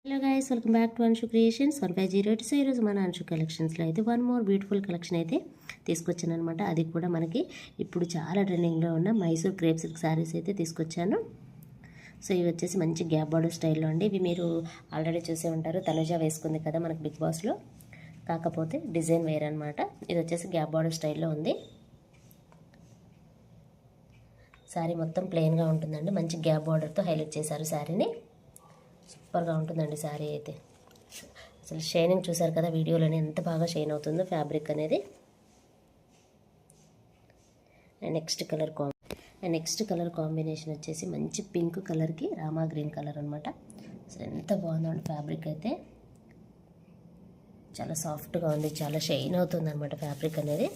Hello guys, welcome back to Anshu creations 1508. So ఈరోజు మన అన్షు కలెక్షన్స్లో అయితే వన్ మోర్ బ్యూటిఫుల్ కలెక్షన్ అయితే తీసుకొచ్చాను అనమాట. అది కూడా మనకి ఇప్పుడు చాలా ట్రెండింగ్లో ఉన్న మైసూర్ క్రేప్ సిల్క్ శారీస్ అయితే తీసుకొచ్చాను. సో ఇవి వచ్చేసి మంచి గ్యాప్ బార్డర్ స్టైల్లో అండి. ఇవి మీరు ఆల్రెడీ చూసే ఉంటారు, తనుజ వేసుకుంది కదా మనకి బిగ్ బాస్లో. కాకపోతే డిజైన్ వేర్ అనమాట. ఇది వచ్చేసి గ్యాప్ బార్డర్ స్టైల్లో ఉంది. శారీ మొత్తం ప్లెయిన్గా ఉంటుందండి. మంచి గ్యాప్ బార్డర్తో హైలైట్ చేశారు శారీని. సూపర్గా ఉంటుందండి శారీ అయితే. అసలు షైనింగ్ చూసారు కదా వీడియోలోనే, ఎంత బాగా షైన్ అవుతుందో ఫ్యాబ్రిక్ అనేది. అండ్ నెక్స్ట్ కలర్ కాంబినేషన్ వచ్చేసి మంచి పింక్ కలర్కి రామా గ్రీన్ కలర్ అనమాట. అసలు ఎంత బాగుందండి ఫ్యాబ్రిక్ అయితే. చాలా సాఫ్ట్గా ఉంది, చాలా షైన్ అవుతుంది అనమాట ఫ్యాబ్రిక్ అనేది.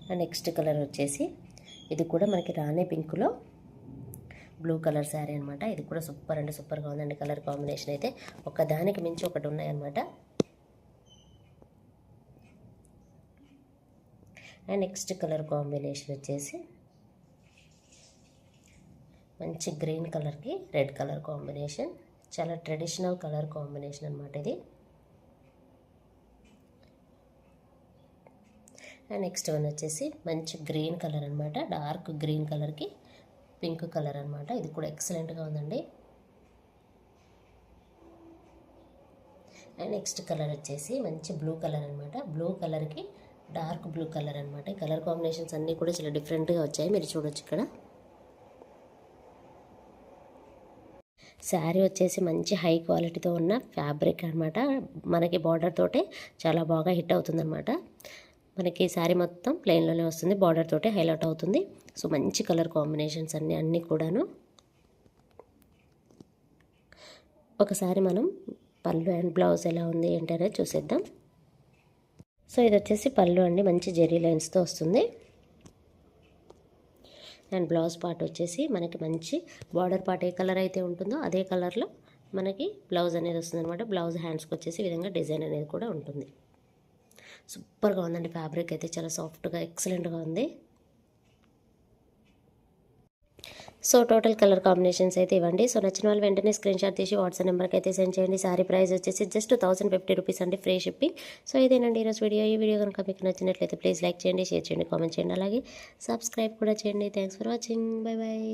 అండ్ నెక్స్ట్ కలర్ వచ్చేసి ఇది కూడా మనకి రాణి పింక్లో బ్లూ కలర్ శారీ అనమాట. ఇది కూడా సూపర్ అంటే సూపర్గా ఉందండి. కలర్ కాంబినేషన్ అయితే ఒకదానికి మించి ఒకటి ఉన్నాయన్నమాట. అండ్ నెక్స్ట్ కలర్ కాంబినేషన్ వచ్చేసి మంచి గ్రీన్ కలర్కి రెడ్ కలర్ కాంబినేషన్. చాలా ట్రెడిషనల్ కలర్ కాంబినేషన్ అనమాట ఇది. అండ్ నెక్స్ట్ వన్ వచ్చేసి మంచి గ్రీన్ కలర్ అనమాట. డార్క్ గ్రీన్ కలర్కి పింక్ కలర్ అనమాట. ఇది కూడా ఎక్సలెంట్గా ఉందండి. అండ్ నెక్స్ట్ కలర్ వచ్చేసి మంచి బ్లూ కలర్ అనమాట. బ్లూ కలర్కి డార్క్ బ్లూ కలర్ అనమాట. ఈ కలర్ కాంబినేషన్స్ అన్నీ కూడా చాలా డిఫరెంట్గా వచ్చాయి, మీరు చూడొచ్చు ఇక్కడ. శారీ వచ్చేసి మంచి హై క్వాలిటీతో ఉన్న ఫ్యాబ్రిక్ అనమాట. మనకి బార్డర్ తోటే చాలా బాగా హిట్ అవుతుందన్నమాట. మనకి శారీ మొత్తం ప్లెయిన్లోనే వస్తుంది, బార్డర్ తోటే హైలైట్ అవుతుంది. సో మంచి కలర్ కాంబినేషన్స్ అన్నీ కూడాను. ఒకసారి మనం పళ్ళు అండ్ బ్లౌజ్ ఎలా ఉంది ఏంటనే చూసేద్దాం. సో ఇది వచ్చేసి పళ్ళు అండి, మంచి జెరీ లైన్స్తో వస్తుంది. అండ్ బ్లౌజ్ పార్ట్ వచ్చేసి మనకి మంచి బార్డర్ పార్ట్ ఏ కలర్ అయితే ఉంటుందో అదే కలర్లో మనకి బ్లౌజ్ అనేది వస్తుంది అనమాట. బ్లౌజ్ హ్యాండ్స్కి వచ్చేసి ఈ విధంగా డిజైన్ అనేది కూడా ఉంటుంది. సూపర్గా ఉందండి ఫ్యాబ్రిక్ అయితే, చాలా సాఫ్ట్గా ఎక్సలెంట్గా ఉంది. సో టోటల్ కలర్ కాంబినేషన్స్ అయితే ఇవ్వండి. సో నచ్చిన వాళ్ళు వెంటనే స్క్రీన్ షాట్ తీసి వాట్సాప్ నెంబర్కి అయితే సెండ్ చేయండి. సారీ ప్రైస్ వచ్చేసి జస్ట్ 1050 రూపీస్ అండి, ఫ్రీ షిప్పింగ్. సో ఇదేనండి ఈరోజు వీడియో. ఈ వీడియో కనుక మీకు నచ్చినట్లయితే ప్లీజ్ లైక్ చేయండి, షేర్ చేయండి, కామెంట్ చేయండి, అలాగే సబ్స్క్రైబ్ కూడా చేయండి. Thanks for watching. Bye bye.